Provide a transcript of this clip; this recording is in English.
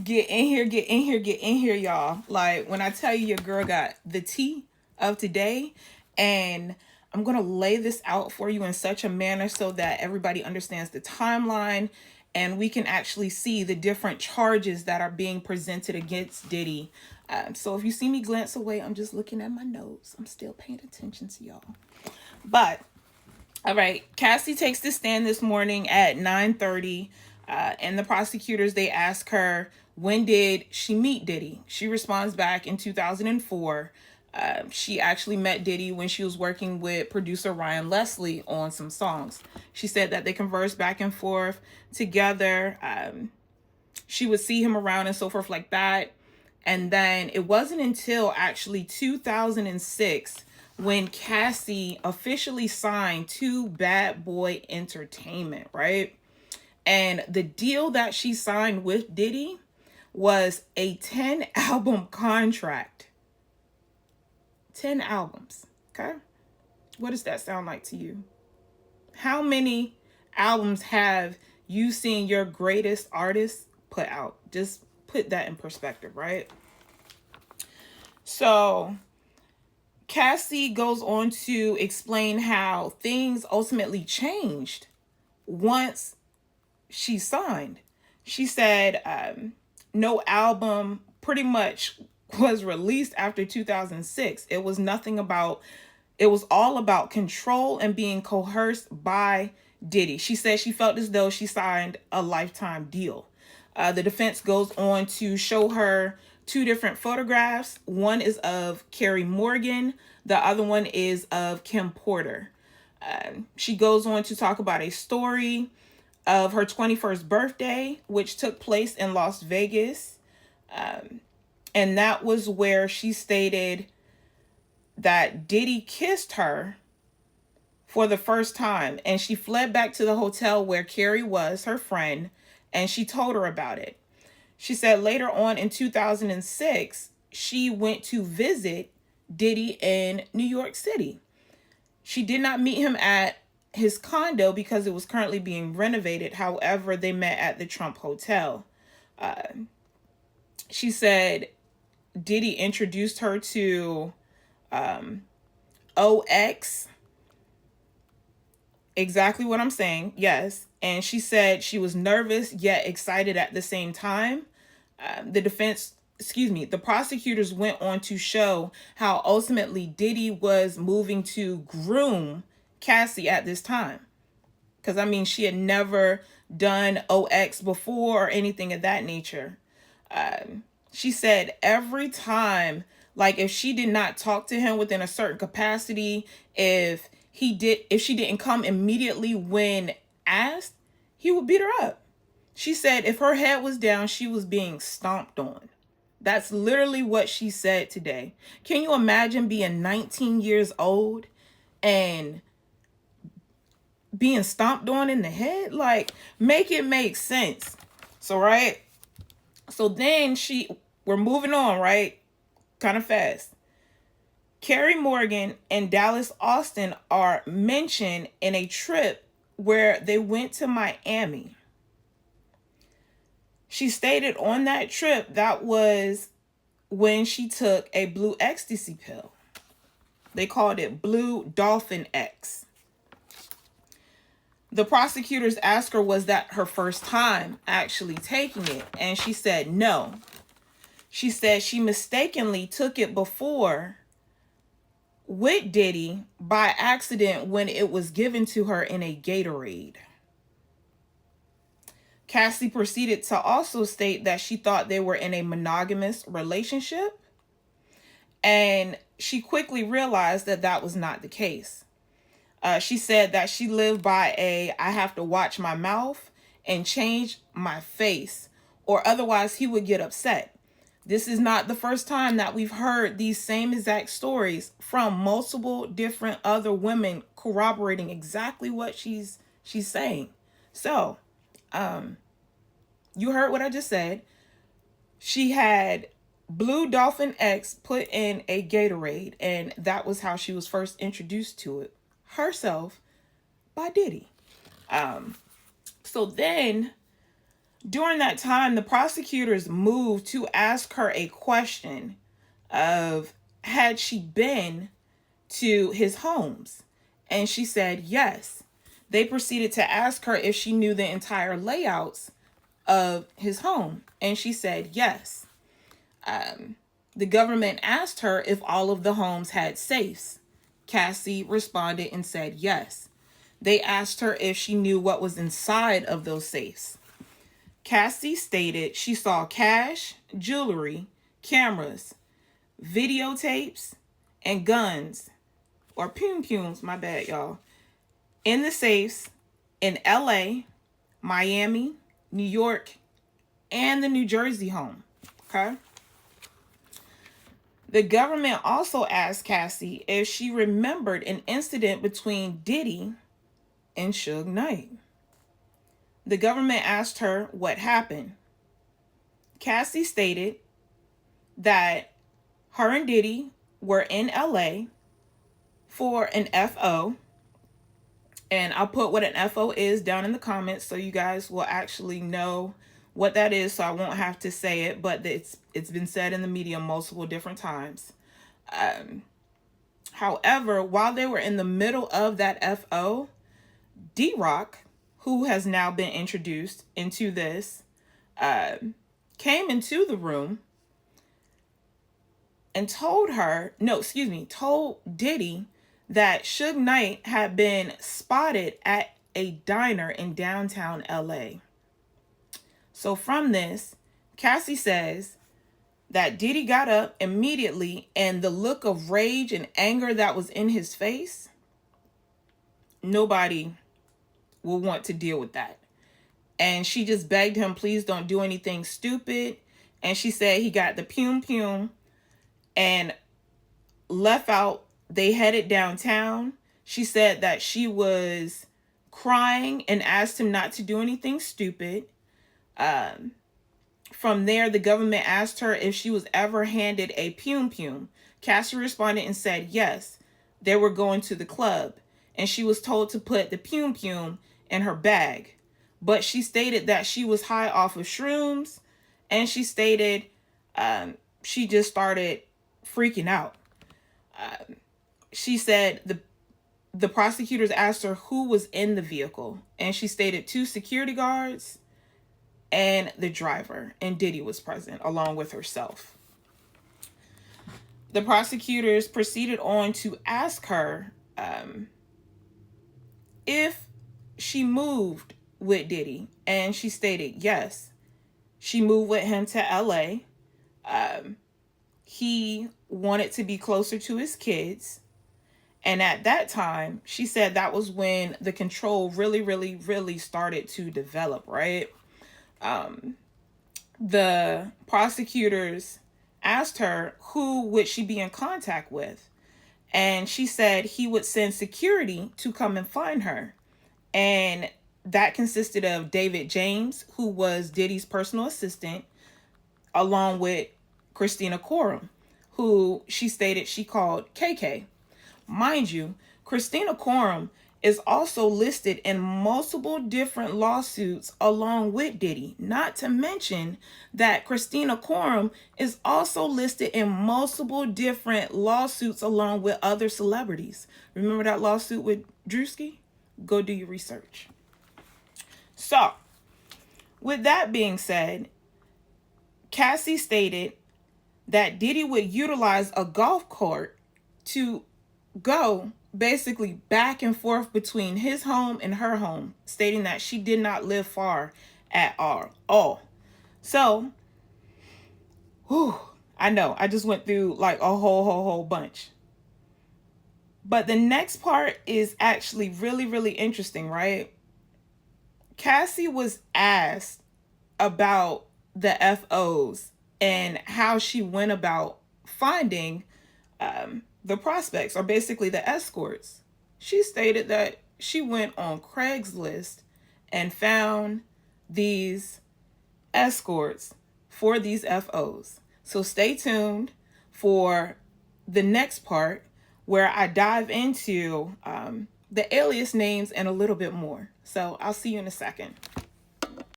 Get in here, get in here, get in here, y'all. Like when I tell you your girl got the tea of today, and I'm gonna lay this out for you in such a manner so that everybody understands the timeline and we can actually see the different charges that are being presented against Diddy. So if you see me glance away, I'm just looking at my notes. I'm still paying attention to y'all. But all right, Cassie takes the stand this morning at 9:30, and the prosecutors they ask her when did she meet Diddy. She responds back in 2004. She actually met Diddy when she was working with producer Ryan Leslie on some songs. She said that they conversed back and forth together. She would see him around and so forth like that. And then it wasn't until actually 2006 when Cassie officially signed to Bad Boy Entertainment, right? And the deal that she signed with Diddy was a 10 album contract. 10 albums, okay? What does that sound like to you? How many albums have you seen your greatest artist put out? Just put that in perspective, right? So Cassie goes on to explain how things ultimately changed once she signed. She said no album pretty much was released after 2006. It was all about control and being coerced by Diddy. She said she felt as though she signed a lifetime deal. The defense goes on to show her two different photographs. One is of Carrie Morgan. The other one is of Kim Porter. She goes on to talk about a story of her 21st birthday, which took place in Las Vegas. And that was where she stated that Diddy kissed her for the first time. And she fled back to the hotel where Carrie was, her friend, and she told her about it. She said later on in 2006, she went to visit Diddy in New York City. She did not meet him at his condo because it was currently being renovated. However, they met at the Trump Hotel. She said Diddy introduced her to OX. Exactly what I'm saying. Yes. And she said she was nervous yet excited at the same time. The prosecutors went on to show how ultimately Diddy was moving to groom Cassie at this time. Because, I mean, she had never done OX before or anything of that nature. She said every time, like if she did not talk to him within a certain capacity, if she didn't come immediately when asked, he would beat her up. She said if her head was down, she was being stomped on. That's literally what she said today. Can you imagine being 19 years old and being stomped on in the head? Like, make it make sense. So, right? So then we're moving on, right? Kind of fast. Carrie Morgan and Dallas Austin are mentioned in a trip where they went to Miami. She stated on that trip that was when she took a blue ecstasy pill. They called it Blue Dolphin X. The prosecutors asked her, was that her first time actually taking it? And she said no. She said she mistakenly took it before with Diddy by accident when it was given to her in a Gatorade. Cassie proceeded to also state that she thought they were in a monogamous relationship, and she quickly realized that that was not the case. She said that she lived by I have to watch my mouth and change my face, or otherwise he would get upset. This is not the first time that we've heard these same exact stories from multiple different other women corroborating exactly what she's saying. So, you heard what I just said. She had Blue Dolphin X put in a Gatorade, and that was how she was first introduced to it herself by Diddy. So then During that time, the prosecutors moved to ask her a question of, had she been to his homes? And she said yes. They proceeded to ask her if she knew the entire layouts of his home, and she said yes. The government asked her if all of the homes had safes. Cassie responded and said yes. They asked her if she knew what was inside of those safes. Cassie stated she saw cash, jewelry, cameras, videotapes, and guns, or pum-pums, my bad, y'all, in the safes in LA, Miami, New York, and the New Jersey home. Okay? The government also asked Cassie if she remembered an incident between Diddy and Suge Knight. The government asked her what happened. Cassie stated that her and Diddy were in LA for an FO. And I'll put what an FO is down in the comments so you guys will actually know what that is, so I won't have to say it, but it's been said in the media multiple different times. However, while they were in the middle of that FO, D-Rock, who has now been introduced into this, came into the room and told Diddy that Suge Knight had been spotted at a diner in downtown LA. So from this, Cassie says that Diddy got up immediately, and the look of rage and anger that was in his face, nobody will want to deal with that. And she just begged him, please don't do anything stupid. And she said he got the pum-pum and left out. They headed downtown. She said that she was crying and asked him not to do anything stupid. From there, the government asked her if she was ever handed a pum-pum. Cassie responded and said yes. They were going to the club, and she was told to put the pum-pum in her bag. But she stated that she was high off of shrooms, and she stated she just started freaking out. She said the prosecutors asked her who was in the vehicle, and she stated 2 security guards and the driver, and Diddy was present along with herself. The prosecutors proceeded on to ask her if she moved with Diddy, and she stated yes. She moved with him to LA. He wanted to be closer to his kids. And at that time, she said that was when the control really started to develop, right? The prosecutors asked her who would she be in contact with. And she said he would send security to come and find her. And that consisted of David James, who was Diddy's personal assistant, along with Christina Coram, who she stated she called KK. Mind you, Christina Coram is also listed in multiple different lawsuits along with Diddy. Not to mention that Christina Coram is also listed in multiple different lawsuits along with other celebrities. Remember that lawsuit with Drewski? Go do your research. So, with that being said, Cassie stated that Diddy would utilize a golf cart to go basically back and forth between his home and her home, stating that she did not live far at all. So, I know, I just went through like a whole bunch. But the next part is actually really interesting, right? Cassie was asked about the FOs and how she went about finding the prospects, or basically the escorts. She stated that she went on Craigslist and found these escorts for these FOs. So stay tuned for the next part where I dive into the alias names and a little bit more. So I'll see you in a second.